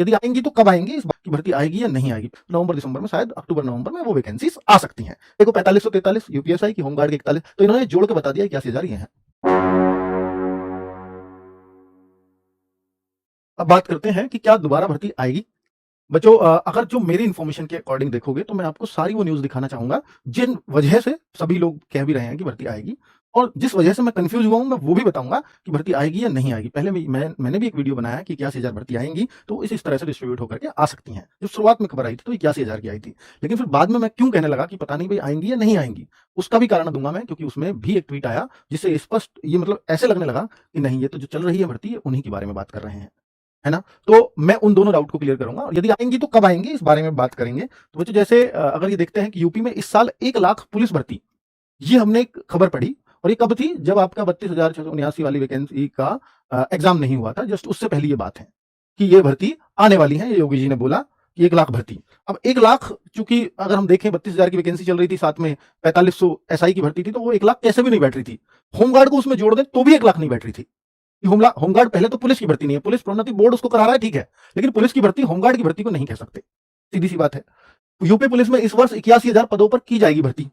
यदि आएंगी तो कब आएंगी, इस बात की भर्ती आएगी या नहीं आएगी। नवंबर दिसंबर में, शायद अक्टूबर नवंबर में वो वैकेंसीज आ सकती हैं। देखो 4543 यूपीएसआई की, होमगार्ड के 41, तो इन्होंने जोड़ के बता दिया 81,000 ये हैं। अब बात करते हैं कि क्या दोबारा भर्ती आएगी। बच्चों, अगर जो मेरी इन्फॉर्मेशन के अकॉर्डिंग देखोगे तो मैं आपको सारी वो न्यूज़ दिखाना चाहूँगा, जिन वजह से सभी लोग कह भी रहे हैं कि भर्ती आएगी, और जिस वजह से मैं कन्फ्यूज़ हुआ हूँ, मैं वो भी बताऊँगा कि भर्ती आएगी या नहीं आएगी। पहले मैंने भी एक वीडियो बनाया है कि 81,000 भर्ती आएँगी, तो इस तरह से डिस्ट्रीब्यूट होकर के आ सकती हैं। जब शुरुआत में खबर आई थी तो 81,000 की आई थी। लेकिन फिर बाद में मैं क्यों कहने लगा कि पता नहीं भई आएँगी या नहीं आएँगी, उसका भी कारण दूँगा मैं, क्योंकि उसमें भी एक ट्वीट आया जिससे स्पष्ट ये मतलब ऐसे लगने लगा कि नहीं, ये तो जो चल रही है भर्ती, ये उन्हीं के बारे में बात कर रहे हैं। है ना? तो मैं उन दोनों डाउट को क्लियर करूँगा, और यदि आएँगी तो कब आएँगी, इस बारे में बात करेंगे। तो बच्चों, जैसे अगर ये देखते हैं कि यूपी में इस साल 1 लाख पुलिस भर्ती, ये हमने एक खबर पढ़ी, और ये कब थी? जब आपका 32,679 वाली वैकेंसी का एग्ज़ाम नहीं हुआ था, जस्ट उससे पहले ये बात है कि ये भर्ती आने वाली है। ये योगी जी ने बोला कि 1 लाख भर्ती। अब 1 लाख, चूँकि अगर हम देखें 32,000 की वैकेंसी चल रही थी, साथ में 4500 एसआई की भर्ती थी, तो वो 1 लाख कैसे भी नहीं बैठ रही थी। होमगार्ड को उसमें जोड़ दें तो भी 1 लाख नहीं बैठ रही थी। होमगार्ड पहले तो पुलिस की भर्ती नहीं है, पुलिस प्रोन्नति बोर्ड उसको करा रहा है, ठीक है, लेकिन पुलिस की भर्ती होमगार्ड की भर्ती को नहीं कह सकते, सीधी सी बात है। यूपी पुलिस में इस वर्ष 81,000 पदों पर की जाएगी भर्ती,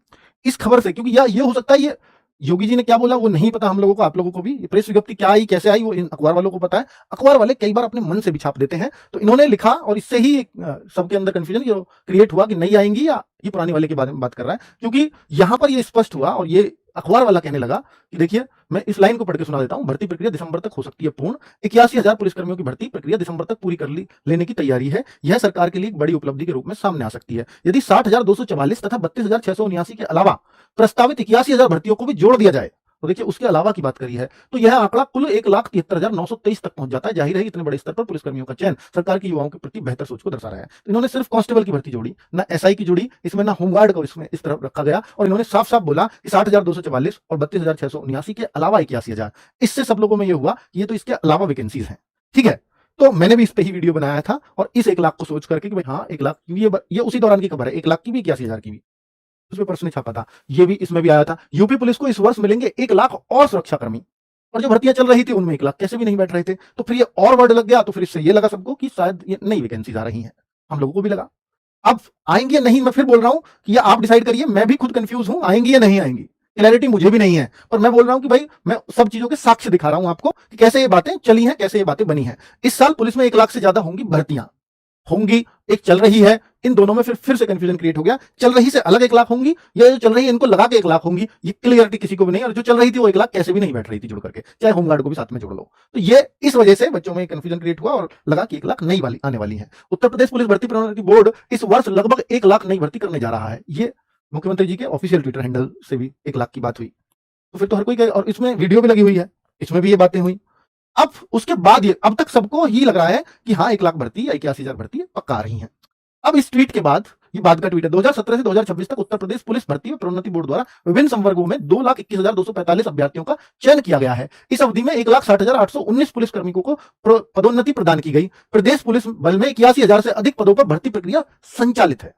इस खबर से, क्योंकि या ये हो सकता है, ये योगी जी ने क्या बोला वो नहीं पता हम लोगों को, आप लोगों को भी। ये प्रेस विज्ञप्ति क्या आई, कैसे आई, वो इन अखबार वालों को पता है। अखबार वाले कई बार अपने मन से भी छाप देते हैं, तो इन्होंने लिखा, और इससे ही सबके अंदर कंफ्यूजन क्रिएट हुआ कि नहीं आएंगी या ये पुरानी वाले के बारे में बात कर रहा है, क्योंकि यहां पर ये स्पष्ट हुआ, और ये अखबार वाला कहने लगा कि देखिए, मैं इस लाइन को पढ़ के सुना देता हूं, भर्ती प्रक्रिया दिसंबर तक हो सकती है पूर्ण। 81,000 पुलिसकर्मियों की भर्ती प्रक्रिया दिसंबर तक पूरी कर लेने की तैयारी है। यह सरकार के लिए एक बड़ी उपलब्धि के रूप में सामने आ सकती है। यदि 60,244 तथा 32,679 के अलावा प्रस्तावित 81,000 भर्तियों को भी जोड़ दिया जाए, तो देखिए उसके अलावा की बात करी है, तो यह आंकड़ा कुल 1,73,923 तक पहुंच जाता है। जाहिर है इतने बड़े स्तर पर पुलिसकर्मियों का चयन सरकार की युवाओं के प्रति बेहतर सोच को दर्शा रहा है। तो इन्होंने सिर्फ कांस्टेबल की भर्ती जोड़ी, ना एसआई की जोड़ी, इसमें ना होमगार्ड को इसमें इस तरफ रखा गया, और इन्होंने साफ साफ बोला कि 60,244 और 32,679 के अलावा 81,000। इससे सब लोगों में यह हुआ कि ये तो इसके अलावा वैकेंसीज हैं, ठीक है। तो मैंने भी इस पे ही वीडियो बनाया था, और इस 1 लाख को सोच करके कि भाई हाँ 1 लाख, ये उसी दौरान की खबर है, 1 लाख की भी 81,000 की भी उसमें पर्स ने छापा था, ये भी इसमें भी आया था। यूपी पुलिस को इस वर्ष मिलेंगे 1 लाख और सुरक्षाकर्मी, और जो भर्तियां चल रही थी उनमें 1 लाख कैसे भी नहीं बैठ रहे थे। तो फिर ये और वर्ड लग गया, तो फिर इससे ये लगा सबको कि शायद ये नई वैकेंसीज आ रही हैं, हम लोगों को भी लगा। अब आएंगी या नहीं, मैं फिर बोल रहा हूं कि ये आप डिसाइड करिए, मैं भी खुद कंफ्यूज हूं, आएंगी या नहीं आएंगी, क्लैरिटी मुझे भी नहीं है, पर मैं बोल रहा हूं कि भाई मैं सब चीजों के साक्ष्य दिखा रहा हूं आपको कि कैसे ये बातें चली हैं, कैसे ये बातें बनी हैं। इस साल पुलिस में 1 लाख से ज्यादा होंगी भर्तियां, होंगी, एक चल रही है, इन दोनों में फिर से कंफ्यूजन क्रिएट हो गया। चल रही से अलग 1 लाख होंगी, या जो चल रही है इनको लगा के 1 लाख होंगी, ये क्लियरिटी किसी को भी नहीं, और जो चल रही थी वो 1 लाख कैसे भी नहीं बैठ रही थी जुड़ करके, चाहे होमगार्ड को भी साथ में जोड़ लो। तो ये इस वजह से बच्चों में कंफ्यूजन क्रिएट हुआ, और लगा कि 1 लाख नई वाली आने वाली है। उत्तर प्रदेश पुलिस भर्ती प्रोन्नति बोर्ड इस वर्ष लगभग 1 लाख नई भर्ती करने जा रहा है। ये मुख्यमंत्री जी के ऑफिशियल ट्विटर हैंडल से भी 1 लाख की बात हुई, तो फिर तो हर कोई और इसमें वीडियो भी लगी हुई है, इसमें भी ये बातें हुई। अब उसके बाद ये अब तक सबको ही लग रहा है कि हाँ 1 लाख भर्ती या 81,000 भर्ती पक्का आ रही है। अब इस ट्वीट के बाद, ये बाद का ट्वीट है, 2017 से 2026 तक उत्तर प्रदेश पुलिस भर्ती और प्रोन्नति बोर्ड द्वारा विभिन्न संवर्गों में 2,21,245 अभ्यर्थियों का चयन किया गया है। इस अवधि में 1,60,819 पुलिस कार्मिकों को पदोन्नति प्रदान की गई। प्रदेश पुलिस बल में 81,000 से अधिक पदों पर भर्ती प्रक्रिया संचालित है।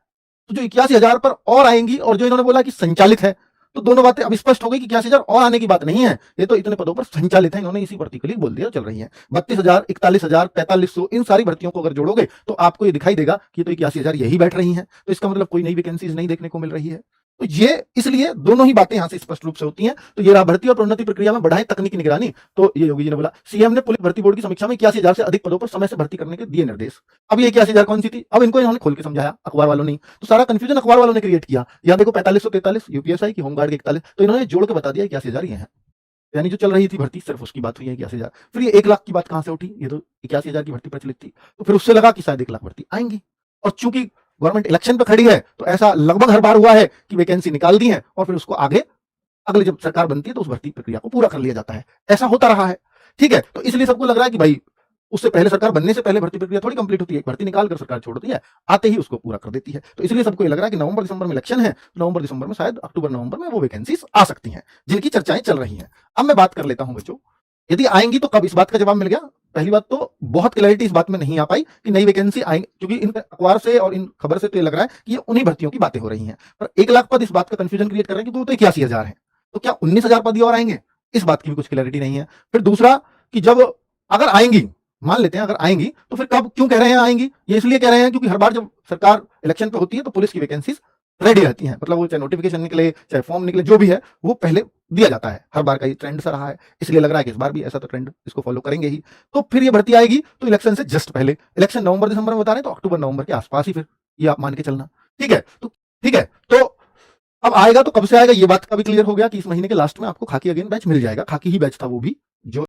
तो जो 81,000 पर और आएंगी, और जो इन्होंने बोला कि संचालित है, तो दोनों बातें अब स्पष्ट हो गई कि 81,000 और आने की बात नहीं है, ये तो इतने पदों पर संचालित है, इन्होंने इसी भर्ती के लिए बोल दिया, चल रही है। 32,000, 41,000, 4500, इन सारी भर्तियों को अगर जोड़ोगे तो आपको ये दिखाई देगा कि तो 81,000 यही बैठ रही हैं। तो इसका मतलब कोई नई वैकेंसीज नहीं देखने को मिल रही है। तो ये इसलिए दोनों ही बातें यहां से स्पष्ट रूप से होती हैं। तो ये रहा भर्ती और प्रोन्नति प्रक्रिया में बढ़ाएं तकनीकी निगरानी। तो ये योगी जी ने बोला, सीएम ने पुलिस भर्ती बोर्ड की समीक्षा में 81,000 से अधिक पदों पर समय से भर्ती करने के दिए निर्देश। अब ये 81,000 कौन सी थी, अब इनको इन्होंने खोल के समझाया, अखबार वालों ने। तो सारा कंफ्यूजन अखबार वालों ने क्रिएट किया। यहाँ देखो 4543 यूपीएसआई की, होमगार्ड के 41, तो इन्होंने जोड़ के बता दिया 81,000 ये है, यानी जो चल रही थी भर्ती सिर्फ उसकी बात हुई है 81,000। फिर ये 1 लाख की बात कहां से उठी, ये तो 81,000 की भर्ती प्रचलित थी, तो फिर उससे लगा कि शायद 1 लाख भर्ती आएंगी। और चूंकि गवर्नमेंट इलेक्शन पे खड़ी है, तो ऐसा लगभग हर बार हुआ है कि वैकेंसी निकाल दी है, और फिर उसको आगे अगले जब सरकार बनती है तो उस भर्ती प्रक्रिया को पूरा कर लिया जाता है। ऐसा होता रहा है, ठीक है। तो इसलिए सबको लग रहा है कि भाई उससे पहले, सरकार बनने से पहले भर्ती प्रक्रिया थोड़ी कंप्लीट होती है, भर्ती निकाल कर सरकार छोड़ती है, आते ही उसको पूरा कर देती है। तो इसलिए सबको ये लग रहा है कि नवंबर दिसंबर में इलेक्शन है, नवंबर दिसंबर में, शायद अक्टूबर नवंबर में वो वैकेंसीज आ सकती हैं, जिनकी चर्चाएं चल रही हैं। अब मैं बात कर लेता हूं बच्चों, यदि आएंगी तो कब, इस बात का जवाब मिल गया। पहली बात तो बहुत क्लैरिटी इस बात में नहीं आ पाई कि नई वैकेंसी आएंगी, क्योंकि इन अखबार से और इन खबर से तो ये लग रहा है कि ये उन्हीं भर्तियों की बातें हो रही हैं। पर 1 लाख पद इस बात का कंफ्यूजन क्रिएट कर रहे हैं कि वो तो 81,000 है, तो क्या 19,000 पद और आएंगे, इस बात की भी कुछ क्लैरिटी नहीं है। फिर दूसरा कि जब अगर आएंगी मान लेते हैं अगर आएंगी तो फिर कब क्यों कह रहे हैं आएंगी? ये इसलिए कह रहे हैं क्योंकि हर बार जब सरकार इलेक्शन पे होती है तो पुलिस की वैकेंसीज रेडी रहती हैं, मतलब वो चाहे नोटिफिकेशन निकले चाहे फॉर्म निकले जो भी है वो पहले दिया जाता है। हर बार का ये ट्रेंड सा रहा है, इसलिए लग रहा है कि इस बार भी ऐसा तो ट्रेंड इसको फॉलो करेंगे ही। तो फिर ये भर्ती आएगी तो इलेक्शन से जस्ट पहले, इलेक्शन नवंबर दिसंबर में बता रहे हैं तो अक्टूबर नवंबर के आसपास ही फिर ये आप मान के चलना। ठीक है, तो ठीक है, तो अब आएगा तो कब से आएगा ये बात का भी क्लियर हो गया कि इस महीने के लास्ट में आपको खाकी अगेन बैच मिल जाएगा। खाकी ही बैच था वो भी जो